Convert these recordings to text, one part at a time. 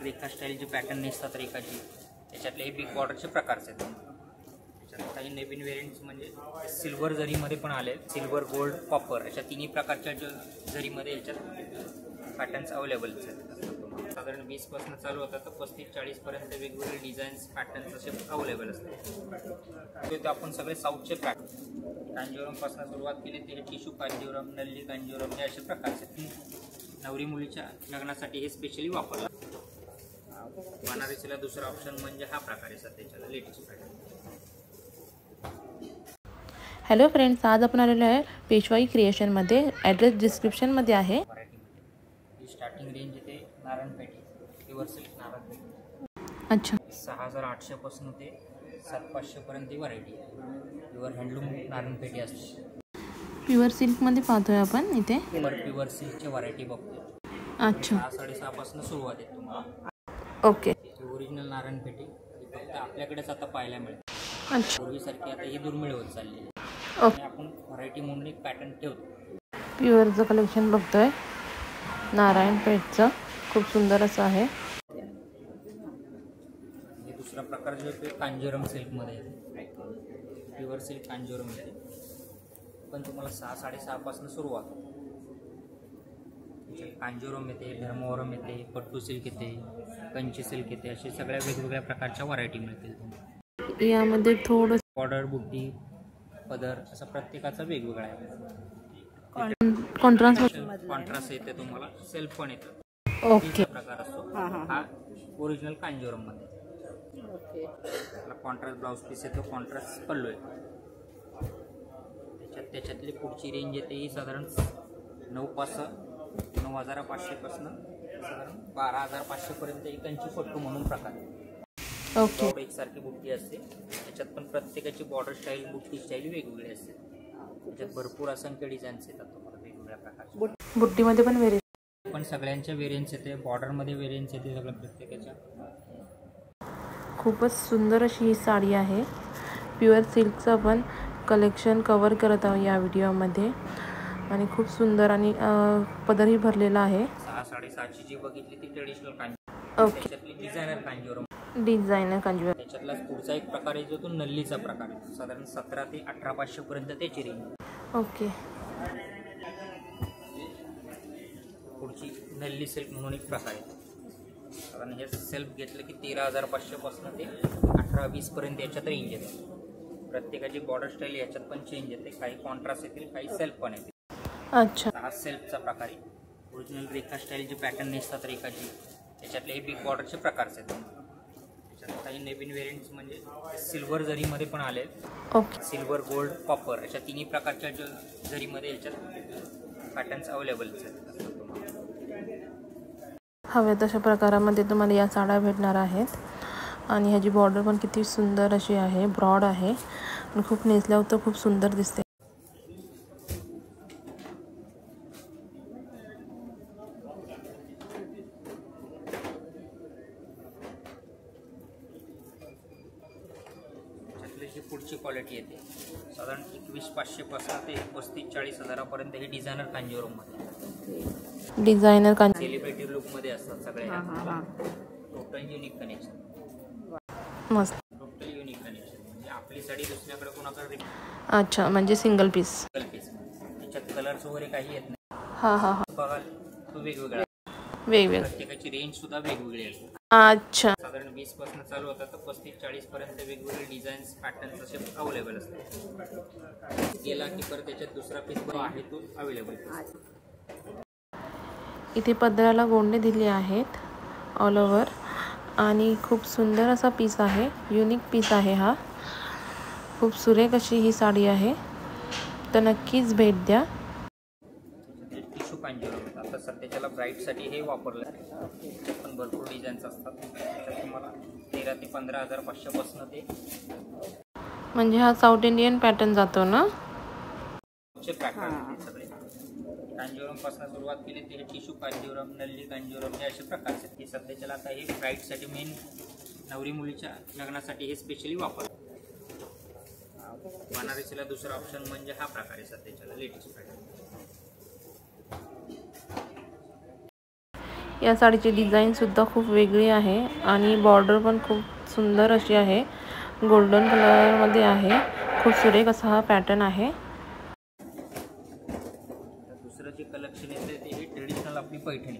रेखा style जे pattern नेसतात रेखाची, त्याच्यातले हे बिग बॉर्डरचे प्रकारचे आहेत. त्याच्यात काही नवीन व्हेरियंट्स म्हणजे सिल्वर जरीमध्ये पण आले, सिल्वर गोल्ड कॉपर अशा तिन्ही प्रकारच्या जरीमध्ये याच्यात पॅटर्न्स अवेलेबल्स आहेत. साधारण 20 पासून चालू होतात तर 35-40 पर्यंत वेगवेगळे डिझाईन्स पॅटर्न्स असे अवेलेबल असतात. ते आपण सगळे साऊथचे पॅटर्न कांजीवरम पासून सुरुवात केली ते टिशू कांजीवरम, नल्ली कांजीवरम हे असे प्रकारचे नवरी मुलीच्या लग्नासाठी हे स्पेशली वापरला. बनारसीला दुसरा ऑप्शन म्हणजे हा प्रकार आहे सध्याच्याला लेटेस्ट पॅटर्न. हॅलो फ्रेंड्स, आज आपण आलेलो आहे पेशवाई क्रिएशनमध्ये. ॲड्रेस डिस्क्रिप्शनमध्ये आहे. ही स्टार्टिंग रेंज येते नारायणपेठी, प्युअर सिल्क नारायणपेठी. अच्छा. 6800 पासून ते 7500 पर्यंत ही व्हरायटी आहे. प्युअर हँडलूम नारायणपेठी असते. प्युअर सिल्कमध्ये पाहतोय आपण इथे. प्युअर सिल्कची व्हरायटी बघतोय. अच्छा. 6-6.5 पासून सुरुवात आहे तुम्हाला. ओके. ओरिजिनल नारायणपेठी फक्त आपल्याकडेच आता पाहायला मिळते. अच्छा. पूर्वीसारखी आता ही दुर्मिळ होत चालली आहे. ओके. आपण व्हरायटी म्हणून एक पॅटर्न ठेवतो. प्युअरचं कलेक्शन बघतोय नारायणपेठचं, खूप सुंदर असं आहे. हे दुसरा प्रकार जो आहे कांजीवरम सिल्कमध्ये येते. प्युअर सिल्क कांजीवरम येते, पण तुम्हाला 6-6.5 पासून सुरुवात. कांजीवरम येते, धर्मवरम येते, पट्टू सिल्क येते, कंची सिल्क येते, असे सगळ्या वेगवेगळ्या प्रकारच्या व्हरायटी मिळतील. यामध्ये थोडं बॉर्डर, बुट्टी, पदर असं प्रत्येकाचा वेगवेगळा आहे. कॉन्ट्रास्ट येते, तुम्हाला सेल्फ पण येतं. ओके. प्रकार असतो हा ओरिजिनल कांजीवरम मध्ये. कॉन्ट्रास्ट ब्लाउज पीस येतो, कॉन्ट्रास्ट पल्लू आहे. त्याच्यातली पुढची रेंज येते ही साधारण 9,500 पासून साधारण 12,500 पर्यंत एकांची पट्टू म्हणून प्रकार. ओके. एकसारखी बुट्टी असते, त्याच्यात पण प्रत्येकाची बॉर्डर स्टाईल, बुट्टी स्टाईल वेगवेगळी असते. त्याच्यात भरपूर असंख्य डिझाईन्स येतात तुम्हाला वेगवेगळ्या प्रकारचे. बुट्टीमध्ये पण व्हेरियंट, पण सगळ्यांच्या व्हेरियंट्स येते, बॉर्डरमध्ये व्हेरियंट्स येते सगळ्या प्रत्येकाच्या. खूपच सुंदर अशी ही साडी आहे. प्युअर सिल्कचं पण कलेक्शन कवर करत आहोत या व्हिडिओमध्ये आणि खूप सुंदर आणि पदरही भरलेला आहे. 6-6.5 जी बघितली ती ट्रेडिशनल कांजीवरम. ओके. त्याच्यातली डिझायनर कांजीवरम. डिझायनर कांजीवरम. त्याच्यातला पुढचा एक प्रकार आहे जो तो नल्लीचा प्रकार आहे. साधारण 17 ते 18,500 पर्यंत त्याची रेंज. ओके. पुढची नल्ली सिल्क म्हणून एक प्रकार आहे. कारण हे सेल्फ घेतलं की 13,500 पासून ते 18-20 पर्यंत याच्यात रेंज येते. प्रत्येकाची बॉर्डर स्टाईल याच्यात पण चेंज येते, काही कॉन्ट्रास्ट येतील, काही सेल्फ पण येते. अच्छा. हा सेल्फचा प्रकार आहे. ओरिजिनल रेखा स्टाईल जे पॅटर्न नेसतात रेखाची, त्याच्यातले हे बिग बॉर्डरचे प्रकारचे आहेत. त्याच्यात काही नवीन व्हेरियंट्स म्हणजे सिल्वर जरीमध्ये पण आले. ओके. सिल्वर गोल्ड कॉपर अशा तिन्ही प्रकारच्या जरीमध्ये याच्यात पॅटर्न्स अवेलेबल्स आहेत. हव्या तशा प्रकारामध्ये तुम्हाला या साड्या भेटणार आहेत. आणि ह्याची बॉर्डर पण किती सुंदर अशी आहे, ब्रॉड आहे आणि खूप नेसल्यावर तर खूप सुंदर दिसते. ही पुढची क्वालिटी येते साधारण 21,500 पासून ते 35-40 हजारापर्यंत ही designer Kanjeevaram. Designer celebrity look मध्ये असतात सगळे. Total unique connection. मस्त. टोटल युनिक कनेक्शन म्हणजे आपली साडी दुसऱ्याकडे कोणाकडे. अच्छा, म्हणजे सिंगल पीस. त्याच्यात कलर्स वगैरे काही येत नाही. हां हां हां. बघाल तो वेगवेगळा, वेगवेगळं. प्रत्येकाची रेंज सुद्धा वेगवेगळी असते. अच्छा. साधारण 20 पासून चालू होतात तर 35-40 पर्यंत वेगवेगळे डिझाईन्स पॅटर्न्स असे अवेलेबल असतात. गेला की परत त्याच्यात दुसरा पीस आहे तो अवेलेबल. इथे पदराला गोंडे दिले आहेत ऑल ओव्हर आणि खूप सुंदर असा पीस आहे, युनिक पीस आहे हा. खूप सुरेख अशी ही साडी आहे, तर नक्कीच भेट द्या. टिशू कांजीवरम आता सध्याच्याला ब्राईडसाठी हे वापरलं आहे. पण भरपूर डिझाईन्स असतात. त्याच्यात तुम्हाला 13,000 ते 15,500 पासून ते. म्हणजे हा साऊथ इंडियन पॅटर्न जातो ना. पॅटर्न सगळे कांजीवरम पासून सुरुवात केली ते टिशू कांजीवरम, नल्ली कांजीवरम हे असे प्रकारचे आहेत. हे सध्याच्याला आता हे ब्राईडसाठी मेन नवरी मुलीच्या लग्नासाठी हे स्पेशली वापरतात. बनारसीला दुसरा ऑप्शन म्हणजे हा प्रकार आहे सध्याच्याला लेटेस्ट पॅटर्न. या साडीची डिझाईनसुद्धा खूप वेगळी आहे आणि बॉर्डर पण खूप सुंदर अशी आहे. गोल्डन कलरमध्ये आहे. खूप सुरेख असा हा पॅटर्न आहे. दुसरं जे कलेक्शन येतं ते ही ट्रेडिशनल आपली पैठणी.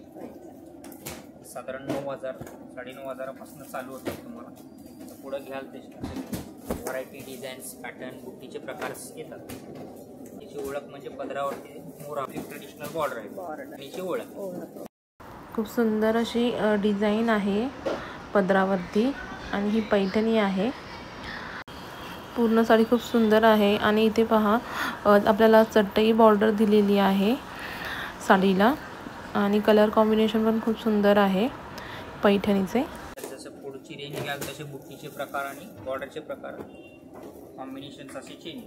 साधारण 9,000 9,500 चालू होतं तुम्हाला. पुढं घ्याल तशी व्हरायटी, डिझाईन्स, पॅटर्न, बुट्टीचे प्रकार येतात. त्याची ओळख म्हणजे पदरावरती मोर आपली ट्रेडिशनल बॉर्डर आहे. त्याची ओळख खूप सुंदर अशी डिझाईन आहे पदरावरती आणि ही पैठणी आहे. पूर्ण साडी खूप सुंदर आहे आणि इथे पहा आपल्याला चटई बॉर्डर दिलेली आहे साडीला आणि कलर कॉम्बिनेशन पण खूप सुंदर आहे पैठणीचे. जसं पुढची रेंज घ्याल तसे बुट्टीचे प्रकार आणि बॉर्डरचे प्रकार कॉम्बिनेशन्स असे चेंज.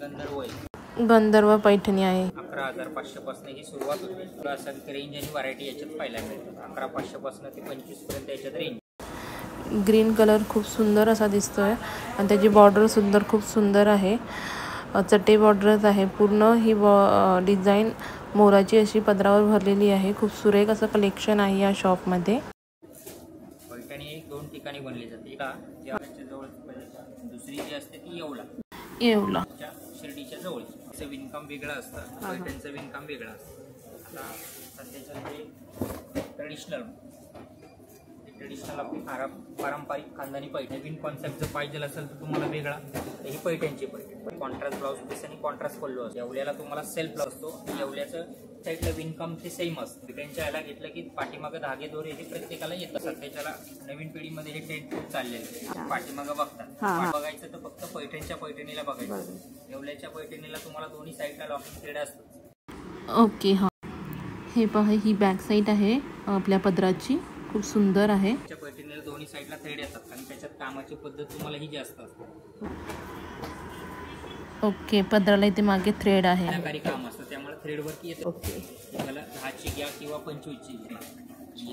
गंधर्व आहे, गंधर्व पैठणी आहे. 11,500 पासून ही सुरुवात होते. तुला असं रेंज आणि व्हरायटी याच्यात पाहायला मिळते. 11,500 पासून ते 25 पर्यंत याच्यात रेंज. ग्रीन कलर खूप सुंदर असा दिसतोय आणि त्याची बॉर्डर सुद्धा खूप सुंदर आहे. चटई बॉर्डरच आहे. पूर्ण ही डिझाईन मोराची अशी पदरावर भरलेली आहे. खूप सुरेख असं कलेक्शन आहे या शॉपमध्ये. पैठणी 2 ठिकाणी बनली जाते. एका जेवणाच्या जवळ, दुसरी जी असते ती येवला शिर्डीच्या जवळ. त्याचं विणकाम वेगळं असतं, पैठणचं विणकाम वेगळं असतं. आता सध्याच्या जे ट्रेडिशनल आपली पारंपरिक खानदानी पैठणी नवीन कॉन्सेप्ट जर पाहिजे असेल तर तुम्हाला वेगळा ही पैठणची पैठणी. कॉन्ट्रास्ट ब्लाऊज पीस आणि कॉन्ट्रास्ट पल्लू असतो. येवल्याला तुम्हाला सेल्फ ब्लाऊज असतो. येवल्याचं साईडला विणकाम ते सेम असतं. पैठणच्या याला घेतलं की पाठीमागं धागे दोरे हे प्रत्येकाला येतं. सध्याच्याला नवीन पिढीमध्ये हे ट्रेंड खूप चाललेलं आहे. पाठीमागं बघतात. बघायचं तर फक्त पैठणच्या पैठणीला बघायचं. येवल्याच्या पैठणीला तुम्हाला दोन्ही साईडला लॉकिंग थ्रेड असतं. ओके. हां, हे पहा ही बॅक साईड आहे आपल्या पदराची. खूप सुंदर आहे. पैठणीला दोन्ही साईडला थ्रेड येतात आणि त्याच्यात कामाची पद्धत तुम्हाला ही जास्त असते. ओके, पदराला इथे मागे थ्रेड आहे. मीनाकारी काम असतं त्यामुळे थ्रेड वरती येतं. ओके, त्याला 10ची घ्या किंवा 25ची घ्या.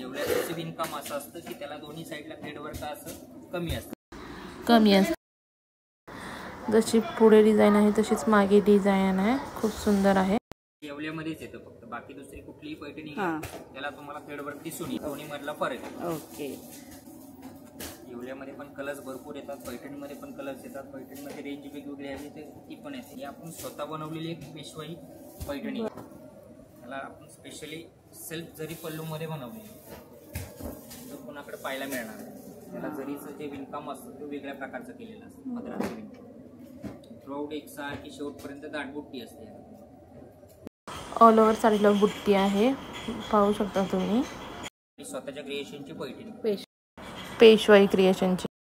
एवढ्याचं विणकाम असं असतं की त्याला दोन्ही साईडला थ्रेड वर्क असं कमी असतं. जशी पुढे डिझाईन आहे तशीच मागे डिझाईन आहे. खूप सुंदर आहे. येवल्यामध्येच येतं फक्त. बाकी दुसरी कुठलीही पैठणी त्याला तुम्हाला थ्रेड वर्क दिसून येईल. दोन्ही मधला फरक आहे. ओके. येवल्यामध्ये पण कलर्स भरपूर येतात, पैठणीमध्ये पण कलर्स येतात. पैठणीमध्ये रेंज वेगवेगळी आहे ते ती पण येते. ही आपण स्वतः बनवलेली एक पेशवाई पैठणी. त्याला आपण स्पेशली सेल्फ जरी पल्लूमध्ये बनवलेली जो कोणाकडे पाहायला मिळणार आहे. त्याला जरीचं जे विणकाम असतं ते वेगळ्या प्रकारचं केलेलं असतं. पदराचं विणकाम थ्रूआउट एकसारखी शेवटपर्यंत दाटबुट्टी असते. ऑल ओव्हर साडीला बुट्टी आहे, पाहू शकता तुम्ही. स्वतःच्या क्रिएशनची पैठणी, पेशवाई क्रिएशनची.